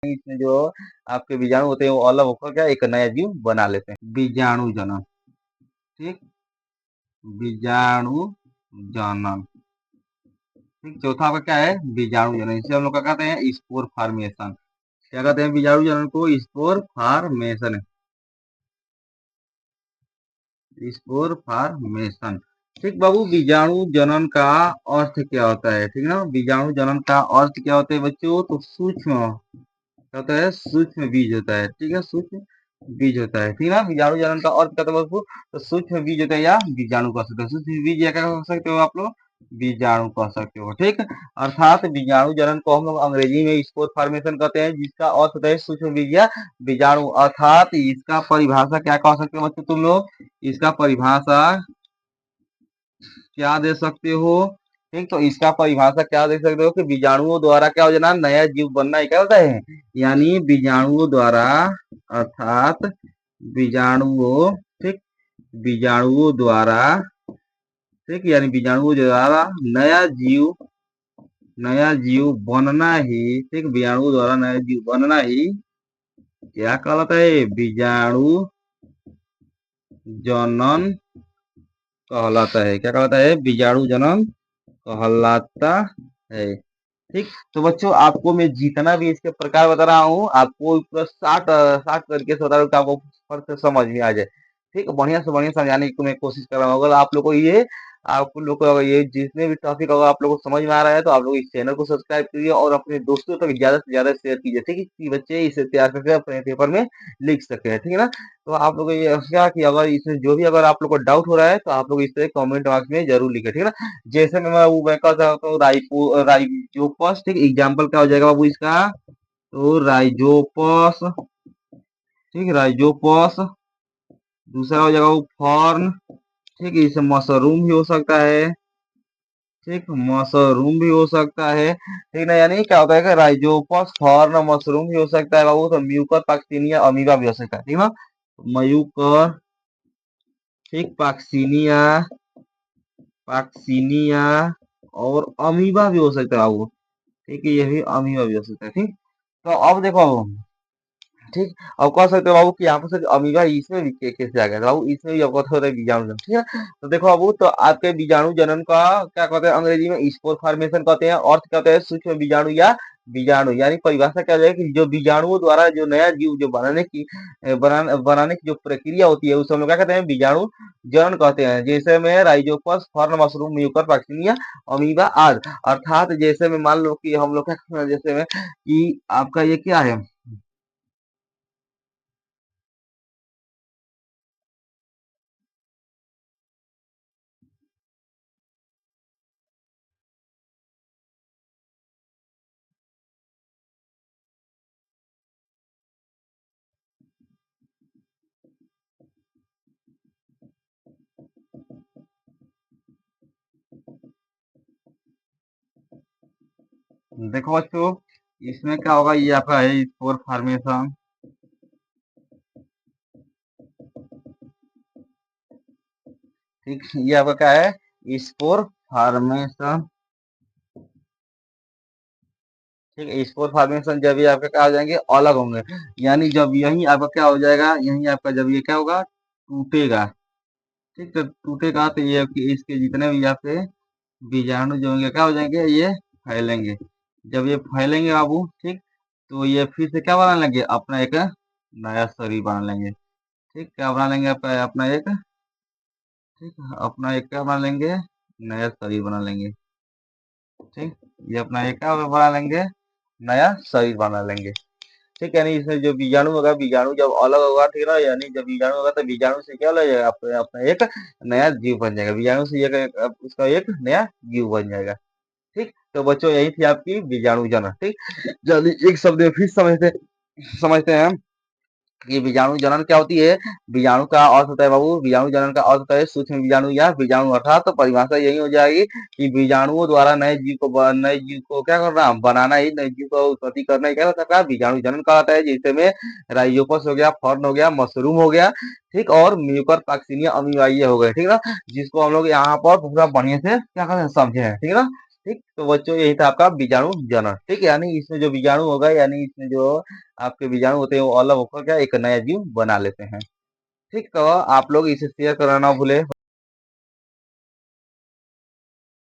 इसमें जो आपके बीजाणु होते हैं वो अलग होकर क्या एक नया जीव बना लेते हैं। बीजाणु जनन, ठीक, बीजाणु जनन, ठीक। चौथा आपका क्या है, बीजाणु जनन। इसे हम लोग क्या कहते हैं, स्पोर फॉर्मेशन। क्या कहते हैं बीजाणु जनन को, स्पोर फॉर्मेशन, स्पोर फॉर्मेशन। ठीक बाबू, बीजाणु जनन का अर्थ क्या होता है, ठीक ना। बीजाणु जनन का अर्थ क्या होता है बच्चों, तो सूक्ष्म, क्या होता है, सूक्ष्म बीज होता है, ठीक है, सूक्ष्म बीज होता है, ठीक ना। बीजाणु जनन का अर्थ क्या होता है बाबू, तो सूक्ष्म बीज होता है या बीजाणु कह सकते हो, सूक्ष्म बीज या क्या कह सकते हो आप लोग, बीजाणु कह सकते हो, ठीक। अर्थात बीजाणु जनन को हम लोग अंग्रेजी में स्पोर फॉर्मेशन कहते हैं, जिसका अर्थ होता है सूक्ष्म बीज या बीजाणु। अर्थात इसका परिभाषा क्या कह सकते हो बच्चों तुम लोग, इसका परिभाषा क्या दे सकते हो, ठीक। तो इसका परिभाषा क्या दे सकते हो कि बीजाणुओं द्वारा क्या हो जाना, नया जीव बनना ही क्या होता है, यानी बीजाणुओं द्वारा, अर्थात बीजाणुओं, ठीक, बीजाणुओं द्वारा, ठीक, यानी बीजाणुओं द्वारा नया जीव बनना ही, ठीक, बीजाणुओं द्वारा नया जीव बनना ही क्या कहलाता है, बीजाणु जनन कहलाता है। क्या कहलाता है, बीजाणु जनन कहलाता है, ठीक। तो बच्चों आपको मैं जितना भी इसके प्रकार बता रहा हूँ, आपको पूरा शार्ट शार्ट करके बता रहा हूँ कि आपको फर्क से समझ में आ जाए, ठीक। बढ़िया से बढ़िया समझाने की मैं कोशिश कर रहा हूँ। अगर आप लोग को ये, आप लोग को अगर ये जितने भी टॉपिक अगर आप लोग को समझ में आ रहा है, तो आप लोग इस चैनल को सब्सक्राइब कीजिए और अपने दोस्तों तक ज्यादा से ज्यादा शेयर कीजिए, ठीक है, कि बच्चे इसे तैयार करके अपने पेपर में लिख सके, ठीक है ना। तो आप लोग ये क्या कि अगर इसमें जो भी अगर आप लोग को डाउट हो रहा है, तो आप लोग इसे कमेंट बॉक्स में जरूर लिखे, ठीक है ना। जैसे मैं कह सकता हूँ राइजोपस, ठीक, एग्जाम्पल क्या हो जाएगा बाबू इसका, तो राइजोपस, ठीक, राइजोपस। दूसरा हो जाएगा वो फॉर्न, ठीक, इसे मशरूम भी हो सकता है, ठीक, मशरूम भी हो सकता है, ठीक ना। यानी क्या होता है कि राइजोपस, फॉर्न, मशरूम भी हो सकता है बाबू। तो म्यूकर पाक्सिनिया अमीबा भी हो सकता है, ठीक ना, मयूकर, ठीक, पाक्सिनिया, पाक्सिनिया और अमीबा भी हो सकता है बाबू, ठीक है, ये भी अमीबा भी हो सकता है, ठीक। तो अब देखो, ठीक, अब कह सकते हो बाबू कि यहाँ पर से अमीबा इसमें भी कैसे आ गया था बाबू, इसमें भी आपको थोड़ा बीजाणु जनन, ठीक है। तो देखो बाबू, तो आपके बीजाणु जनन का क्या कहते हैं अंग्रेजी में, स्पोर फॉर्मेशन कहते हैं। अर्थ कहते हैं सूक्ष्म बीजाणु या बीजाणु, यानी परिभाषा क्या है कि जो बीजाणुओं द्वारा जो नया जीव जो बनाने की जो प्रक्रिया होती है, उसे हम लोग क्या कहते हैं, बीजाणु जनन कहते हैं। जैसे में राइजोपस, फॉर्न, मशरूम, म्यूकर, पाक्सिनिया, अमीबा आदि। अर्थात जैसे में मान लो कि हम लोग क्या कहते हैं, जैसे में कि आपका ये क्या है, देखो बच्चों, इसमें क्या होगा, ये आपका है स्पोर फॉर्मेशन, ठीक, ये आपका क्या है, स्पोर फॉर्मेशन, ठीक है। स्पोर फॉर्मेशन जब ये आपका क्या हो जाएंगे, अलग होंगे, यानी जब यही आपका क्या हो जाएगा, यही आपका जब ये क्या होगा, टूटेगा, ठीक। तो टूटेगा तो ये इसके जितने भी आपके बीजाणु जो होंगे क्या हो जाएंगे, ये फैलेंगे। जब ये फैलेंगे बाबू, ठीक, तो ये फिर से क्या बना लेंगे, अपना एक नया शरीर बना लेंगे, ठीक। क्या बना लेंगे, अपना एक, ठीक, अपना एक क्या बना लेंगे, नया शरीर बना लेंगे, ठीक। ये अपना एक क्या बना लेंगे, नया शरीर बना लेंगे, ठीक। यानी इसमें जो बीजाणु होगा, बीजाणु जब अलग होगा, ठीक है ना, यानी जब बीजाणु होगा तो बीजाणु से क्या हो जाएगा, अपना अपना एक नया जीव बन जाएगा, बीजाणु से उसका एक नया जीव बन जाएगा, ठीक। तो बच्चों यही थी आपकी बीजाणु जनन, ठीक। जल्दी एक शब्द में फिर समझते हैं ये बीजाणु जनन क्या होती है। बीजाणु का अर्थ होता है बाबू, बीजाणु जनन का अर्थ होता है सूक्ष्म बीजाणु या बीजाणु। अर्थात तो परिभाषा यही हो जाएगी कि बीजाणुओं द्वारा नए जीव को क्या करना, बनाना ही, नए जीव को उत्पत्ति करना ही क्या होता है, बीजाणु जनन कहलाता है। जैसे में राइजोपस हो गया, फर्न हो गया, मशरूम हो गया, ठीक, और म्यूकर पाक्सिनिया अमीबाइये हो गए, ठीक ना, जिसको हम लोग यहाँ पर पूरा बढ़िया से क्या करते हैं समझे हैं, ठीक है ना। ठीक, तो बच्चों यही था आपका बीजाणु जनन। ठीक, यानी इसमें जो बीजाणु होगा, यानी इसमें जो आपके बीजाणु होते हैं वो अलग होकर क्या एक नया जीव बना लेते हैं। ठीक, तो आप लोग इसे शेयर करना ना भूले।